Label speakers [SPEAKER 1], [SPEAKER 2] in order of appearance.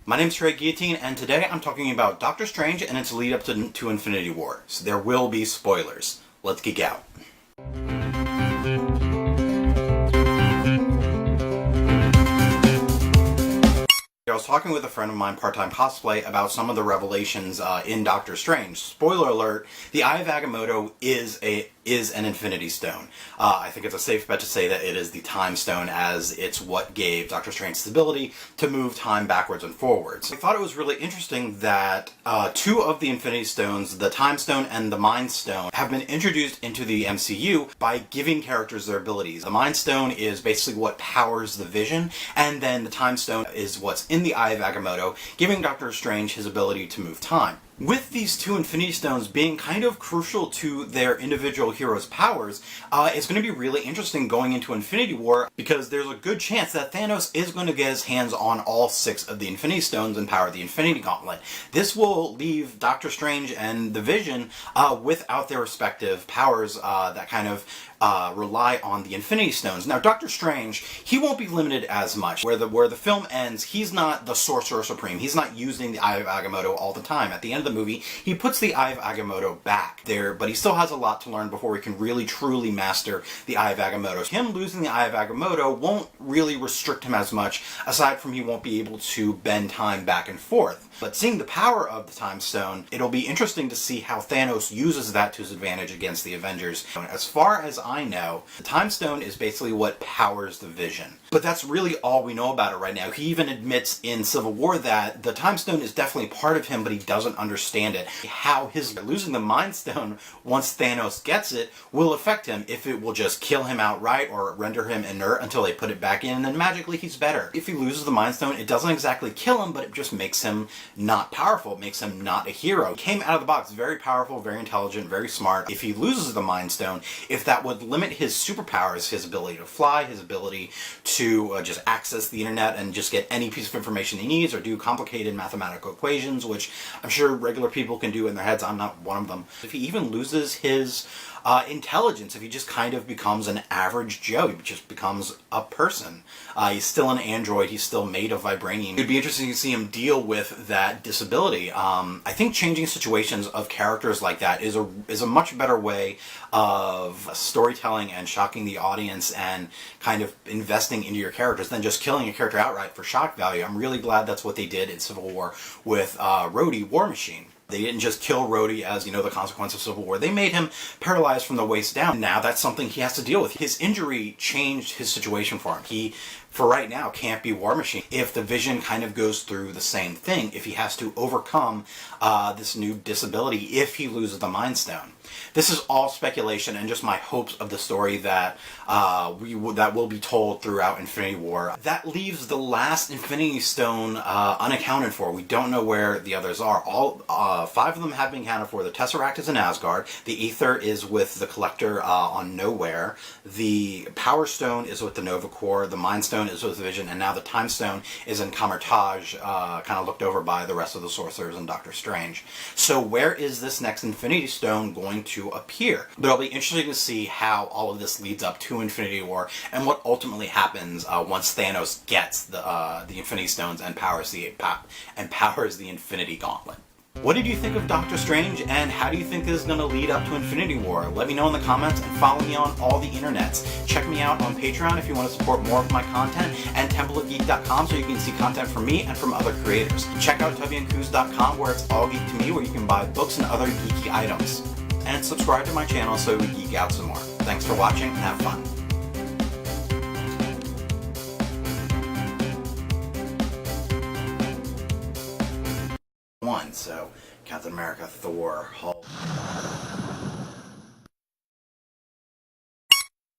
[SPEAKER 1] My name's Trey Guillotine, and today I'm talking about Doctor Strange and its lead up to Infinity War. So there will be spoilers. Let's geek out. I was talking with a friend of mine, part-time cosplay, about some of the revelations in Doctor Strange. Spoiler alert, the Eye of Agamotto is an Infinity Stone. I think it's a safe bet to say that it is the Time Stone, as it's what gave Doctor Strange the ability to move time backwards and forwards. I thought it was really interesting that two of the Infinity Stones, the Time Stone and the Mind Stone, have been introduced into the MCU by giving characters their abilities. The Mind Stone is basically what powers the Vision, and then the Time Stone is what's in the Eye of Agamotto, giving Doctor Strange his ability to move time. With these two Infinity Stones being kind of crucial to their individual heroes' powers, it's going to be really interesting going into Infinity War, because there's a good chance that Thanos is going to get his hands on all 6 of the Infinity Stones and power the Infinity Gauntlet. This will leave Doctor Strange and the Vision without their respective powers that kind of rely on the Infinity Stones. Now, Doctor Strange, he won't be limited as much. Where the film ends, he's not the Sorcerer Supreme. He's not using the Eye of Agamotto all the time. At the end of the movie, he puts the Eye of Agamotto back there, but he still has a lot to learn before he can really truly master the Eye of Agamotto. Him losing the Eye of Agamotto won't really restrict him as much, aside from he won't be able to bend time back and forth. But seeing the power of the Time Stone, it'll be interesting to see how Thanos uses that to his advantage against the Avengers. As far as I know, the Time Stone is basically what powers the Vision. But that's really all we know about it right now. He even admits in Civil War that the Time Stone is definitely part of him, but he doesn't understand it. How his losing the Mind Stone once Thanos gets it will affect him. If it will just kill him outright or render him inert until they put it back in, and then magically he's better. If he loses the Mind Stone, it doesn't exactly kill him, but it just makes him not powerful. It makes him not a hero. He came out of the box very powerful, very intelligent, very smart. If he loses the Mind Stone, if that would limit his superpowers, his ability to fly, his ability to just access the internet and just get any piece of information he needs, or do complicated mathematical equations, which I'm sure regular people can do in their heads. I'm not one of them. If he even loses his intelligence, if he just kind of becomes an average Joe, he just becomes a person. He's still an android, he's still made of vibranium. It'd be interesting to see him deal with that disability. I think changing situations of characters like that is a much better way of storytelling and shocking the audience and kind of investing into your characters than just killing a character outright for shock value. I'm really glad that's what they did in Civil War with Rhodey, War Machine. They didn't just kill Rhodey as, the consequence of Civil War. They made him paralyzed from the waist down. Now that's something he has to deal with. His injury changed his situation for him. He, for right now, can't be War Machine. If the Vision kind of goes through the same thing, if he has to overcome this new disability, if he loses the Mind Stone. This is all speculation and just my hopes of the story that that will be told throughout Infinity War. That leaves the last Infinity Stone unaccounted for. We don't know where the others are. All 5 of them have been accounted for. The Tesseract is in Asgard. The Aether is with the Collector on Nowhere. The Power Stone is with the Nova Corps. The Mind Stone is with the Vision, and now the Time Stone is in Camartage, kind of looked over by the rest of the Sorcerers and Doctor Strange. So where is this next Infinity Stone going to appear? But it'll be interesting to see how all of this leads up to Infinity War and what ultimately happens once Thanos gets the Infinity Stones and powers the Infinity Gauntlet. What did you think of Doctor Strange, and how do you think this is going to lead up to Infinity War? Let me know in the comments, and follow me on all the internets. Check me out on Patreon if you want to support more of my content, and templeofgeek.com so you can see content from me and from other creators. Check out tubbyandcoos.com where it's all geek to me, where you can buy books and other geeky items. And subscribe to my channel so we geek out some more. Thanks for watching, and have fun. So Captain America, Thor, Hulk.